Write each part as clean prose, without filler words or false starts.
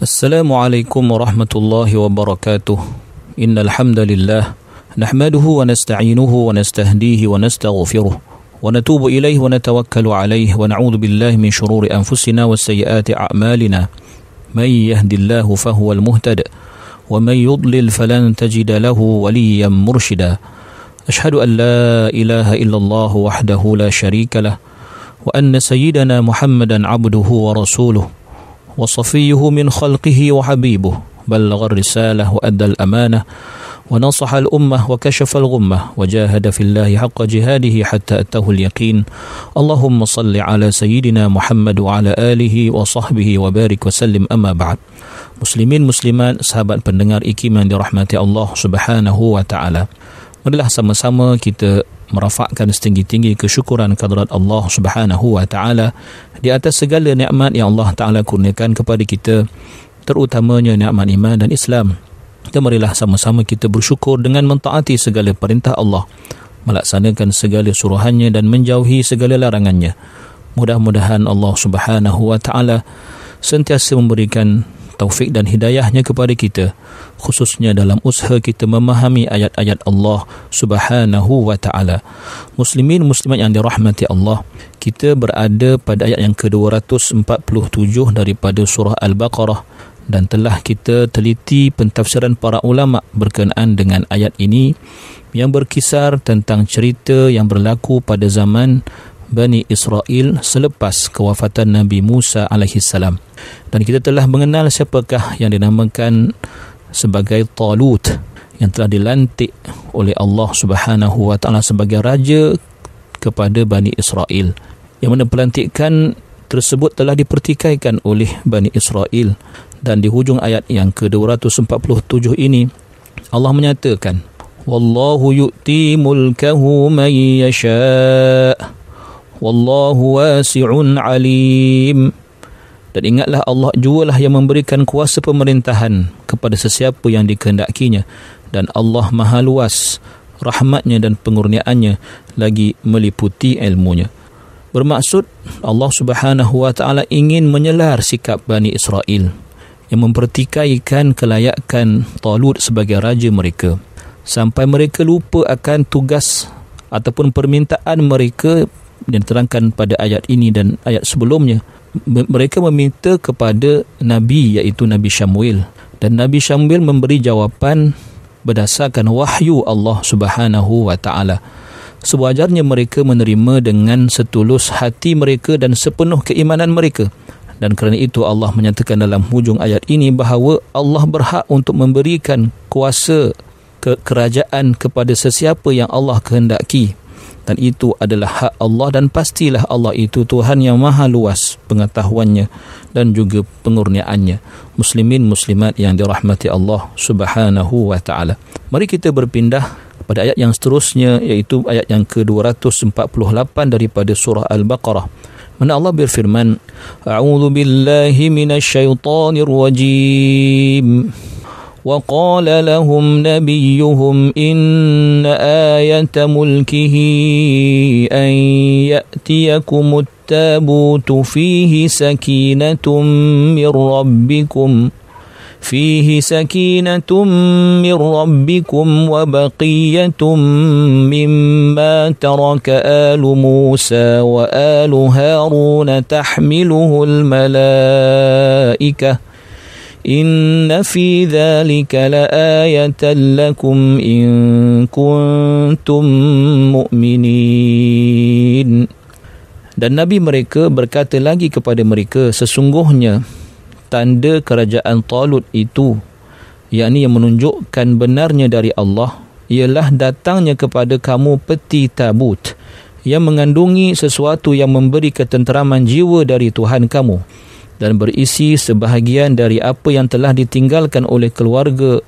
Assalamualaikum warahmatullahi wabarakatuh. Innal hamdalillah nahmaduhu wa nasta'inuhu wa nastahdihi wa nastaghfiruh wa natubu ilaihi wa natawakkalu alaihi wa na'udzu billahi min shururi anfusina wa sayyiati a'malina. May yahdihillahu fahuwal muhtadi wa may yudlil falan tajida lahu waliyyan murshida. Ashhadu an la ilaha illallah wahdahu la syarika lah wa anna sayyidana Muhammadan 'abduhu wa rasuluh وصفيه من خلقه وحبيبه بلغ الرسالة وأدى الأمانة ونصح الأمة وكشف الغمة وجاهد في الله حق جهاده حتى أتاه اليقين اللهم صل على سيدنا محمد وعلى آله وصحبه وبارك وسلم أما بعد. Muslimin muslimat, sahabat pendengar IKIM yang dirahmati Allah Subhanahu wa taala. Marilah sama-sama kita merafakkan setinggi-tinggi kesyukuran kehadrat Allah Subhanahu wa taala di atas segala nikmat yang Allah taala kurniakan kepada kita, terutamanya nikmat iman dan Islam. Dan marilah sama-sama kita bersyukur dengan mentaati segala perintah Allah, melaksanakan segala suruhannya dan menjauhi segala larangannya. Mudah-mudahan Allah Subhanahu wa taala sentiasa memberikan taufik dan hidayahnya kepada kita, khususnya dalam usaha kita memahami ayat-ayat Allah Subhanahu wa ta'ala. Muslimin muslimat yang dirahmati Allah, kita berada pada ayat yang ke-247 daripada surah Al-Baqarah, dan telah kita teliti pentafsiran para ulama berkenaan dengan ayat ini yang berkisar tentang cerita yang berlaku pada zaman Bani Israel selepas kewafatan Nabi Musa alaihissalam. Dan kita telah mengenal siapakah yang dinamakan sebagai Talut, yang telah dilantik oleh Allah Subhanahu wa taala sebagai raja kepada Bani Israel, yang mana pelantikan tersebut telah dipertikaikan oleh Bani Israel. Dan di hujung ayat yang ke-247 ini Allah menyatakan, wallahu yu'ti mulkahu man yasha' wallahu wasi'un alim. Dan ingatlah, Allah jualah yang memberikan kuasa pemerintahan kepada sesiapa yang dikehendakinya, dan Allah maha luas rahmatnya dan pengurniaannya lagi meliputi ilmunya. Bermaksud Allah Subhanahu wa taala ingin menyelar sikap Bani Israel yang mempertikaikan kelayakan Talut sebagai raja mereka, sampai mereka lupa akan tugas ataupun permintaan mereka yang diterangkan pada ayat ini dan ayat sebelumnya. Mereka meminta kepada Nabi, iaitu Nabi Syamuel, dan Nabi Syamuel memberi jawapan berdasarkan wahyu Allah Subhanahu wa taala. Sewajarnya mereka menerima dengan setulus hati mereka dan sepenuh keimanan mereka. Dan kerana itu Allah menyatakan dalam hujung ayat ini bahawa Allah berhak untuk memberikan kuasa kerajaan kepada sesiapa yang Allah kehendaki, dan itu adalah hak Allah, dan pastilah Allah itu Tuhan yang maha luas pengetahuannya dan juga pengurniaannya. Muslimin muslimat yang dirahmati Allah Subhanahu wa taala. Mari kita berpindah pada ayat yang seterusnya, iaitu ayat yang ke-248 daripada surah Al-Baqarah, mana Allah berfirman, a'udzu billahi minasyaitonir rajim. وقال لهم نبيهم إن آية ملكه أن يأتيكم التابوت فيه سكينة من ربكم وبقية مما ترك آل موسى وآل هارون تحمله الملائكة إن في ذلك لآية لكم إن كنتم مؤمنين. Dan Nabi mereka berkata lagi kepada mereka, sesungguhnya tanda kerajaan Talut itu, yakni yang menunjukkan benarnya dari Allah, ialah datangnya kepada kamu peti tabut yang mengandungi sesuatu yang memberi ketenteraman jiwa dari Tuhan kamu, dan berisi sebahagian dari apa yang telah ditinggalkan oleh keluarga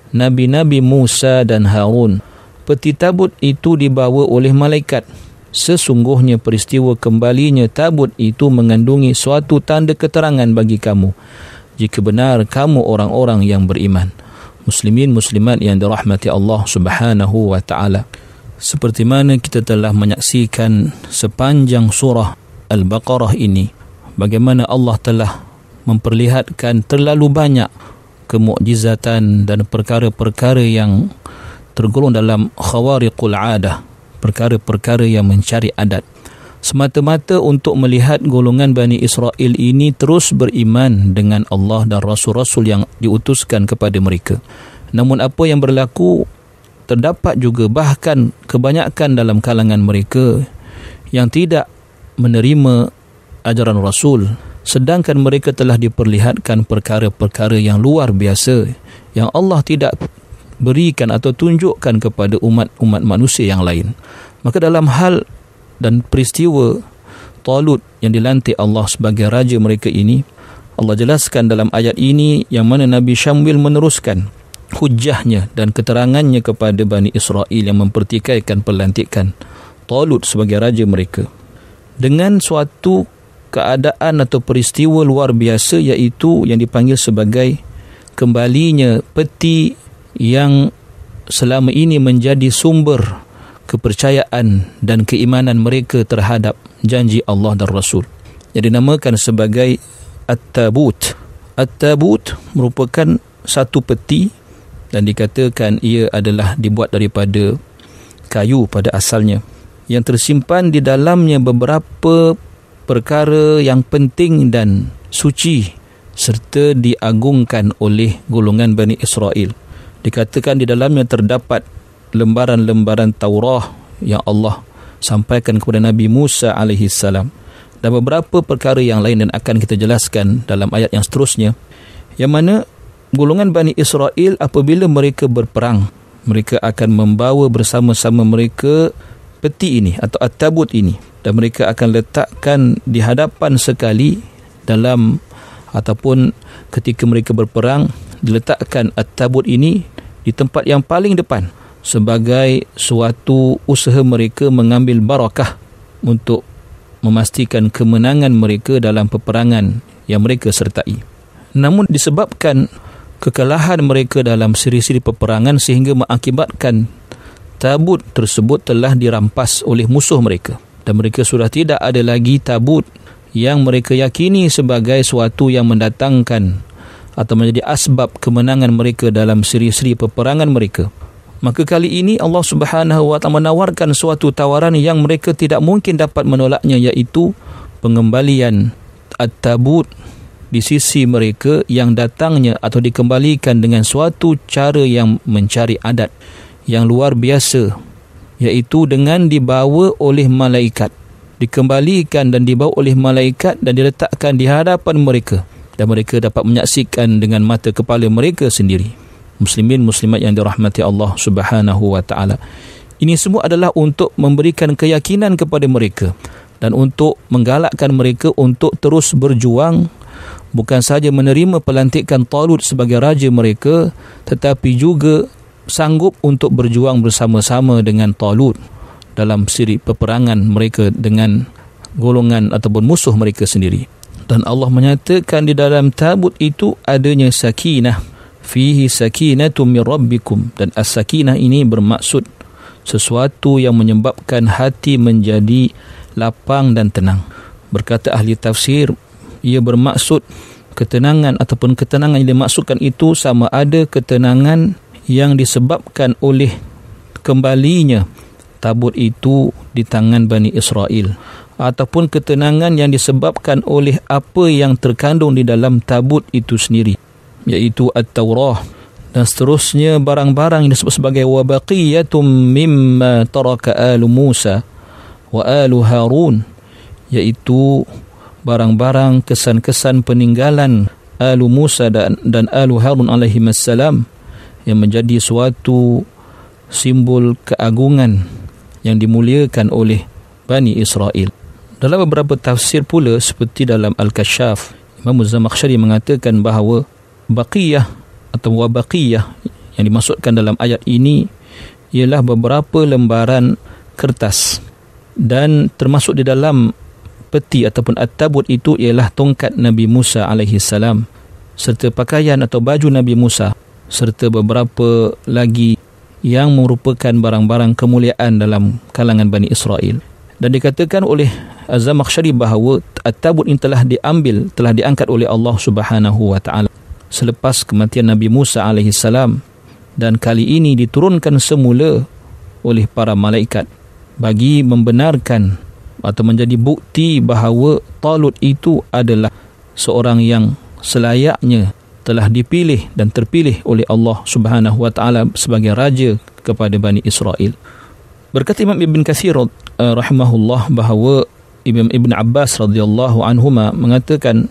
Nabi-Nabi Musa dan Harun. Peti tabut itu dibawa oleh malaikat. Sesungguhnya peristiwa kembalinya tabut itu mengandungi suatu tanda keterangan bagi kamu, jika benar kamu orang-orang yang beriman. Muslimin muslimat yang dirahmati Allah Subhanahu wa taala, seperti mana kita telah menyaksikan sepanjang surah Al-Baqarah ini, bagaimana Allah telah memperlihatkan terlalu banyak kemukjizatan dan perkara-perkara yang tergolong dalam khawariqul adah, perkara-perkara yang mencari adat, semata-mata untuk melihat golongan Bani Israel ini terus beriman dengan Allah dan Rasul-Rasul yang diutuskan kepada mereka. Namun apa yang berlaku, terdapat juga bahkan kebanyakan dalam kalangan mereka yang tidak menerima ajaran Rasul, sedangkan mereka telah diperlihatkan perkara-perkara yang luar biasa yang Allah tidak berikan atau tunjukkan kepada umat-umat manusia yang lain. Maka dalam hal dan peristiwa Talut yang dilantik Allah sebagai raja mereka ini, Allah jelaskan dalam ayat ini yang mana Nabi Syamwil meneruskan hujahnya dan keterangannya kepada Bani Israel yang mempertikaikan pelantikan Talut sebagai raja mereka dengan suatu keadaan atau peristiwa luar biasa, iaitu yang dipanggil sebagai kembalinya peti yang selama ini menjadi sumber kepercayaan dan keimanan mereka terhadap janji Allah dan Rasul, yang dinamakan sebagai At-Tabut. At-Tabut merupakan satu peti dan dikatakan ia adalah dibuat daripada kayu pada asalnya, yang tersimpan di dalamnya beberapa perkara yang penting dan suci serta diagungkan oleh golongan Bani Israel. Dikatakan di dalamnya terdapat lembaran-lembaran Taurah yang Allah sampaikan kepada Nabi Musa AS dan beberapa perkara yang lain, dan akan kita jelaskan dalam ayat yang seterusnya, yang mana golongan Bani Israel apabila mereka berperang, mereka akan membawa bersama-sama mereka peti ini atau At-Tabut ini, dan mereka akan letakkan di hadapan sekali dalam ataupun ketika mereka berperang, diletakkan At-Tabut ini di tempat yang paling depan sebagai suatu usaha mereka mengambil barakah untuk memastikan kemenangan mereka dalam peperangan yang mereka sertai. Namun disebabkan kekalahan mereka dalam siri-siri peperangan sehingga mengakibatkan tabut tersebut telah dirampas oleh musuh mereka, dan mereka sudah tidak ada lagi tabut yang mereka yakini sebagai suatu yang mendatangkan atau menjadi asbab kemenangan mereka dalam siri-siri peperangan mereka. Maka kali ini Allah Subhanahu wa taala menawarkan suatu tawaran yang mereka tidak mungkin dapat menolaknya, iaitu pengembalian At-Tabut di sisi mereka yang datangnya atau dikembalikan dengan suatu cara yang mencari adat yang luar biasa, iaitu dengan dibawa oleh malaikat, dikembalikan dan dibawa oleh malaikat dan diletakkan di hadapan mereka, dan mereka dapat menyaksikan dengan mata kepala mereka sendiri. Muslimin muslimat yang dirahmati Allah Subhanahu wa taala, ini semua adalah untuk memberikan keyakinan kepada mereka dan untuk menggalakkan mereka untuk terus berjuang, bukan sahaja menerima pelantikan Talut sebagai raja mereka, tetapi juga sanggup untuk berjuang bersama-sama dengan Talut dalam siri peperangan mereka dengan golongan ataupun musuh mereka sendiri. Dan Allah menyatakan di dalam tabut itu adanya sakinah, fihi sakinatum min rabbikum, dan as-sakinah ini bermaksud sesuatu yang menyebabkan hati menjadi lapang dan tenang. Berkata ahli tafsir, ia bermaksud ketenangan ataupun ketenangan yang dimaksudkan itu sama ada ketenangan yang disebabkan oleh kembalinya tabut itu di tangan Bani Israel, ataupun ketenangan yang disebabkan oleh apa yang terkandung di dalam tabut itu sendiri, iaitu At-Taurah dan seterusnya, barang-barang yang disebut sebagai wa baqiyatum mimma taraka alu Musa wa alu Harun, iaitu barang-barang kesan-kesan peninggalan alu Musa dan alu Harun alaihi wassalam, yang menjadi suatu simbol keagungan yang dimuliakan oleh Bani Israel. Dalam beberapa tafsir pula seperti dalam Al-Kashaf, Imam Az-Zamakhsyari mengatakan bahawa baqiyah atau wabaqiyah yang dimaksudkan dalam ayat ini ialah beberapa lembaran kertas, dan termasuk di dalam peti ataupun at-tabut itu ialah tongkat Nabi Musa alaihi salam serta pakaian atau baju Nabi Musa serta beberapa lagi yang merupakan barang-barang kemuliaan dalam kalangan Bani Israel. Dan dikatakan oleh Az-Zamakhsyari bahawa at-tabut ini telah diangkat oleh Allah Subhanahu wa taala selepas kematian Nabi Musa alaihi salam, dan kali ini diturunkan semula oleh para malaikat bagi membenarkan atau menjadi bukti bahawa Talut itu adalah seorang yang selayaknya telah dipilih dan terpilih oleh Allah Subhanahu wa taala sebagai raja kepada Bani Israel. Berkata Imam Ibn Katsir rahimahullah bahawa Ibn Abbas radhiyallahu anhuma mengatakan,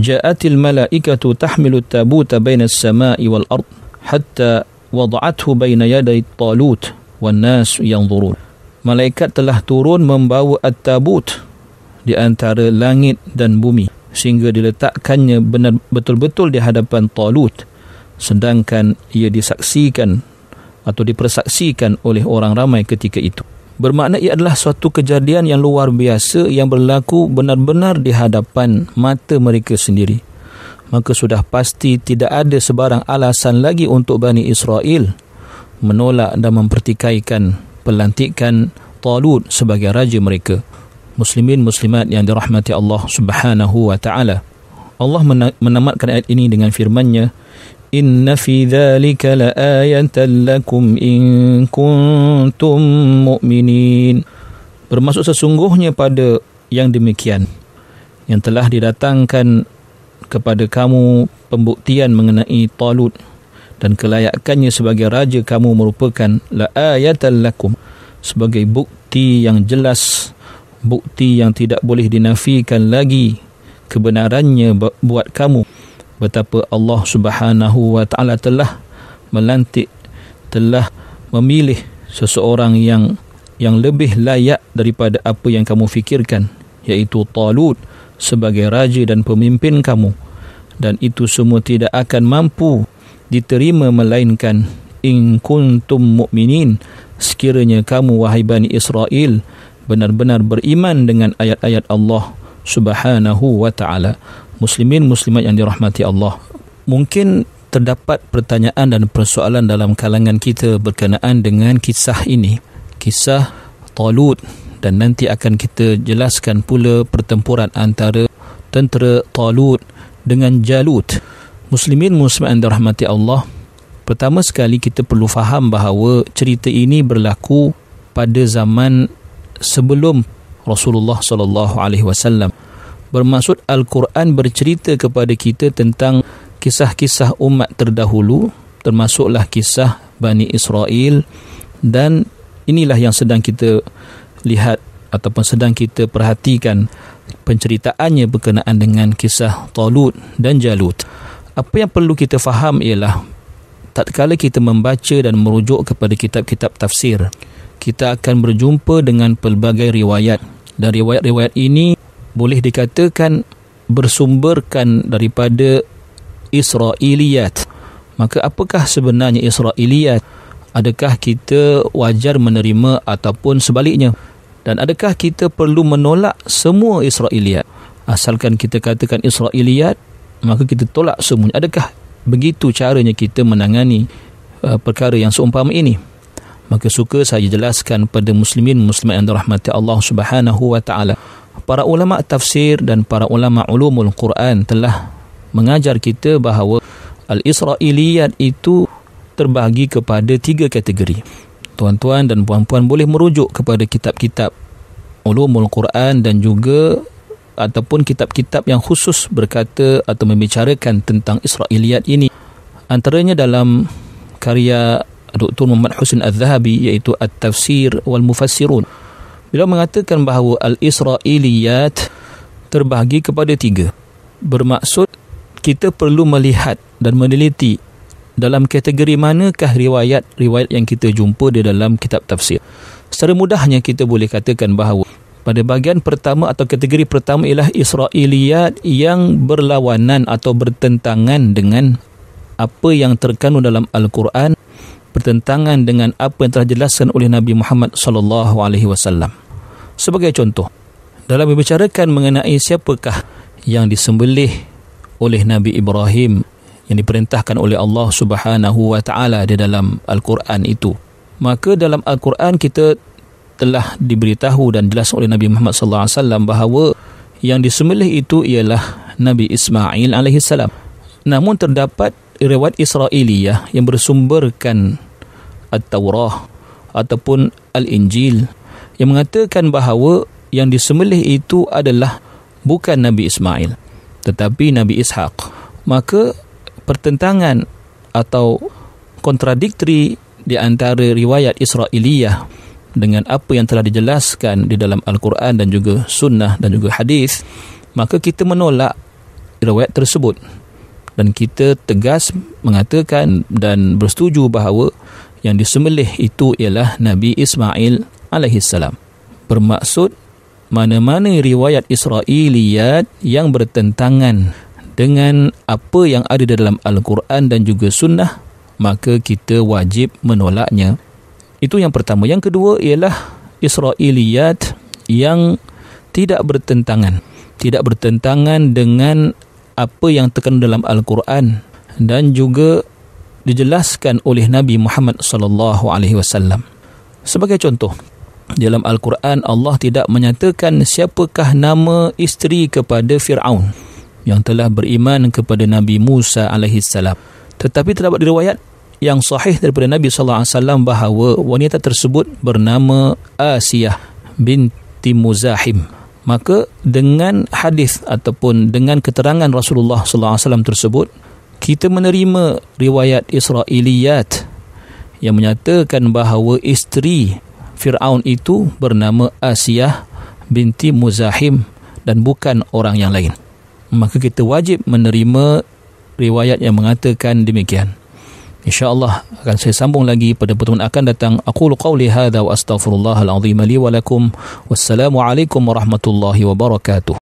ja'atil malaikatu tahmilu at-tabuta baina as-sama'i wal ard hatta wada'athu baina yaday Talut wan nas yanzurun. Malaikat telah turun membawa at-tabut di antara langit dan bumi sehingga diletakkannya benar betul-betul di hadapan Talut, sedangkan ia disaksikan atau dipersaksikan oleh orang ramai ketika itu. Bermakna ia adalah suatu kejadian yang luar biasa yang berlaku benar-benar di hadapan mata mereka sendiri. Maka sudah pasti tidak ada sebarang alasan lagi untuk Bani Israel menolak dan mempertikaikan pelantikan Talut sebagai raja mereka. Muslimin muslimat yang dirahmati Allah Subhanahu wa taala. Allah menamatkan ayat ini dengan firman-Nya, inna fi dzalika laayatan lakum in kuntum mu'minin. Bermaksud sesungguhnya pada yang demikian yang telah didatangkan kepada kamu pembuktian mengenai Talut dan kelayakannya sebagai raja kamu merupakan laayatan lakum, sebagai bukti yang jelas, bukti yang tidak boleh dinafikan lagi kebenarannya buat kamu, betapa Allah Subhanahu wa taala telah melantik, telah memilih seseorang yang lebih layak daripada apa yang kamu fikirkan, iaitu Talut sebagai raja dan pemimpin kamu. Dan itu semua tidak akan mampu diterima melainkan in kuntum mu'minin, sekiranya kamu wahai Bani Israel benar-benar beriman dengan ayat-ayat Allah Subhanahu wa ta'ala. Muslimin muslimat yang dirahmati Allah, mungkin terdapat pertanyaan dan persoalan dalam kalangan kita berkenaan dengan kisah ini, kisah Talut, dan nanti akan kita jelaskan pula pertempuran antara tentera Talut dengan Jalut. Muslimin muslimat yang dirahmati Allah, pertama sekali kita perlu faham bahawa cerita ini berlaku pada zaman sebelum Rasulullah SAW. Bermaksud Al-Quran bercerita kepada kita tentang kisah-kisah umat terdahulu, termasuklah kisah Bani Israel, dan inilah yang sedang kita lihat ataupun sedang kita perhatikan penceritaannya berkenaan dengan kisah Talut dan Jalut. Apa yang perlu kita faham ialah tatkala kita membaca dan merujuk kepada kitab-kitab tafsir, kita akan berjumpa dengan pelbagai riwayat, dan riwayat-riwayat ini boleh dikatakan bersumberkan daripada Israiliyat. Maka apakah sebenarnya Israiliyat? Adakah kita wajar menerima ataupun sebaliknya? Dan adakah kita perlu menolak semua Israiliyat? Asalkan kita katakan Israiliyat, maka kita tolak semuanya. Adakah begitu caranya kita menangani perkara yang seumpama ini? Maka suka saya jelaskan pada muslimin muslimat yang dirahmati Allah Subhanahu wa taala. Para ulama tafsir dan para ulama ulumul Quran telah mengajar kita bahawa al-Israiliyat itu terbahagi kepada 3 kategori. Tuan-tuan dan puan-puan boleh merujuk kepada kitab-kitab ulumul Quran dan juga ataupun kitab-kitab yang khusus berkata atau membicarakan tentang Israiliyat ini. Antaranya dalam karya Dr. Muhammad Husin Al-Zahabi, iaitu At-Tafsir wal Mufassirun. Beliau mengatakan bahawa Al-Israiliyat terbahagi kepada 3. Bermaksud kita perlu melihat dan meneliti dalam kategori manakah riwayat-riwayat yang kita jumpa di dalam kitab tafsir. Secara mudahnya kita boleh katakan bahawa pada bahagian pertama atau kategori pertama ialah Israiliyat yang berlawanan atau bertentangan dengan apa yang terkandung dalam Al-Quran, bertentangan dengan apa yang telah dijelaskan oleh Nabi Muhammad SAW. Sebagai contoh, dalam membicarakan mengenai siapakah yang disembelih oleh Nabi Ibrahim yang diperintahkan oleh Allah Subhanahu wa taala di dalam Al-Quran itu, maka dalam Al-Quran kita telah diberitahu dan jelas oleh Nabi Muhammad sallallahu alaihi wasallam bahawa yang disembelih itu ialah Nabi Ismail alaihi salam. Namun terdapat riwayat Israiliyah yang bersumberkan At-Taurah ataupun Al-Injil yang mengatakan bahawa yang disembelih itu adalah bukan Nabi Ismail tetapi Nabi Ishaq. Maka pertentangan atau kontradiktori di antara riwayat Israiliyah dengan apa yang telah dijelaskan di dalam Al-Quran dan juga sunnah dan juga hadis, maka kita menolak riwayat tersebut dan kita tegas mengatakan dan bersetuju bahawa yang disembelih itu ialah Nabi Ismail alaihissalam. Bermaksud mana-mana riwayat Israiliyat yang bertentangan dengan apa yang ada dalam Al-Quran dan juga sunnah, maka kita wajib menolaknya. Itu yang pertama. Yang kedua ialah Israiliyat yang tidak bertentangan dengan apa yang terkandung dalam Al-Quran dan juga dijelaskan oleh Nabi Muhammad sallallahu alaihi wasallam. Sebagai contoh, dalam Al-Quran Allah tidak menyatakan siapakah nama isteri kepada Fir'aun yang telah beriman kepada Nabi Musa alaihi salam. Tetapi terdapat riwayat yang sahih daripada Nabi sallallahu alaihi wasallam bahawa wanita tersebut bernama Asiyah binti Muzahim. Maka dengan hadis ataupun dengan keterangan Rasulullah sallallahu alaihi wasallam tersebut, kita menerima riwayat Israiliyat yang menyatakan bahawa isteri Fir'aun itu bernama Asiyah binti Muzahim dan bukan orang yang lain. Maka kita wajib menerima riwayat yang mengatakan demikian. InsyaAllah akan saya sambung lagi pada pertemuan akan datang. Aqulu qawli hadha wa astaghfirullahal azim li wa lakum. Wassalamualaikum warahmatullahi wabarakatuh.